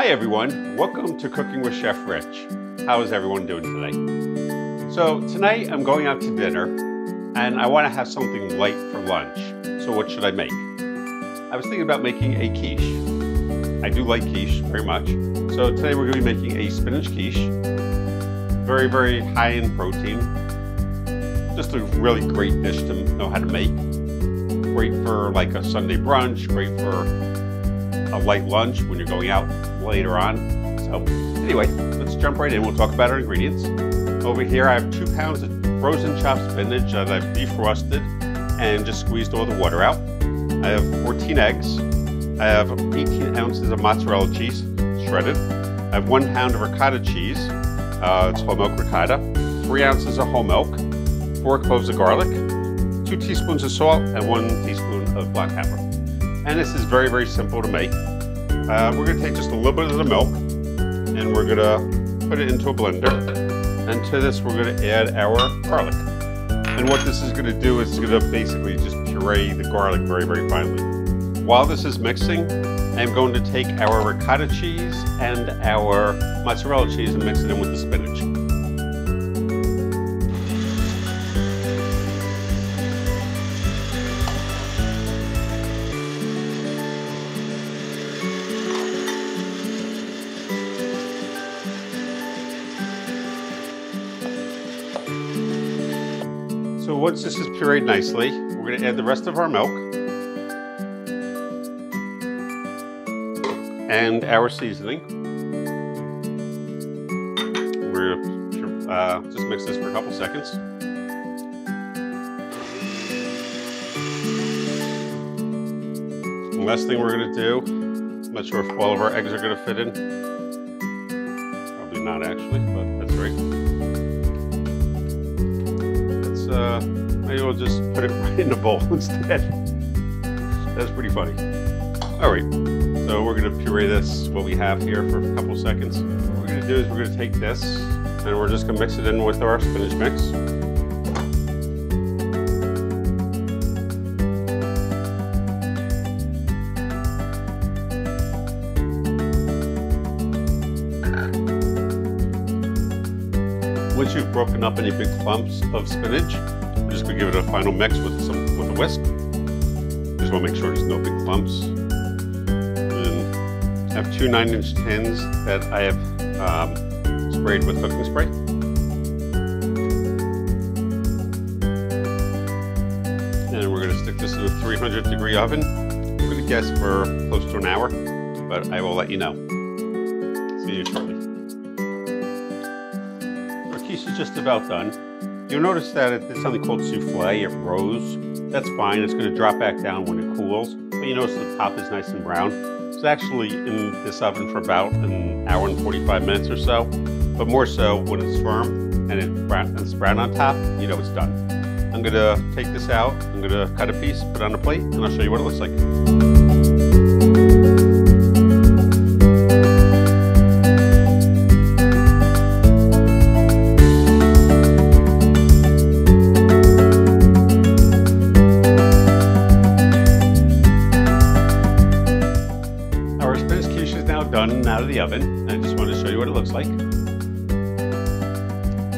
Hi everyone, welcome to Cooking with Chef Rich. How is everyone doing today? So tonight I'm going out to dinner and I want to have something light for lunch. So what should I make? I was thinking about making a quiche. I do like quiche very much. So today we're going to be making a spinach quiche. Very, very high in protein. Just a really great dish to know how to make. Great for like a Sunday brunch, great for a light lunch when you're going out later on. So anyway, let's jump right in. We'll talk about our ingredients. Over here I have 2 pounds of frozen chopped spinach that I've defrosted and just squeezed all the water out. I have 14 eggs. I have 18 ounces of mozzarella cheese, shredded. I have 1 pound of ricotta cheese. It's whole milk ricotta. 3 ounces of whole milk. 4 cloves of garlic. 2 teaspoons of salt and 1 teaspoon of black pepper. And this is very, very simple to make. We're going to take just a little bit of the milk and we're going to put it into a blender. And to this we're going to add our garlic. And what this is going to do is it's going to basically just puree the garlic very, very finely. While this is mixing, I'm going to take our ricotta cheese and our mozzarella cheese and mix it in with the spinach. So once this is pureed nicely, we're going to add the rest of our milk and our seasoning. We're going to just mix this for a couple seconds. The last thing we're going to do, I'm not sure if all of our eggs are going to fit in. Probably not actually, but that's right. Maybe we'll just put it right in the bowl instead. That's pretty funny. All right, so we're gonna puree this, what we have here, for a couple seconds. What we're gonna do is we're gonna take this and we're just gonna mix it in with our spinach mix. Once you've broken up any big clumps of spinach, we're just going to give it a final mix with a whisk. Just want to make sure there's no big clumps. And I have 2 9-inch tins that I have sprayed with cooking spray. And we're going to stick this in a 300-degree oven. I'm going to guess for close to an hour, but I will let you know. See you shortly. Quiche is just about done. You'll notice that it's something called souffle. It rose. That's fine. It's going to drop back down when it cools. But you notice the top is nice and brown. It's actually in this oven for about an hour and 45 minutes or so. But more so when it's firm and it's brown on top, you know it's done. I'm going to take this out. I'm going to cut a piece, put it on a plate, and I'll show you what it looks like. Done and out of the oven, and I just want to show you what it looks like.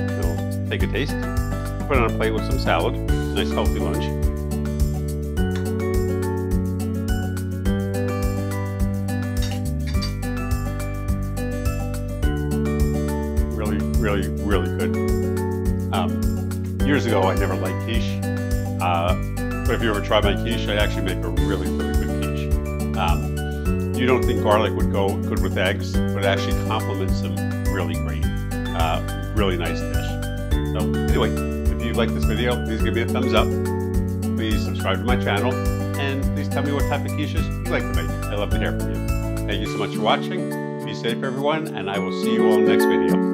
So take a taste, put it on a plate with some salad, nice healthy lunch. Really, really, really good. Years ago I never liked quiche, but if you ever try my quiche, I actually make a really, really good quiche. You don't think garlic would go good with eggs, but it actually complements them really great. Really nice dish. So anyway, if you like this video, please give me a thumbs up. Please subscribe to my channel, and please tell me what type of quiches you like to make. I love to hear from you. Thank you so much for watching. Be safe, everyone, and I will see you all in the next video.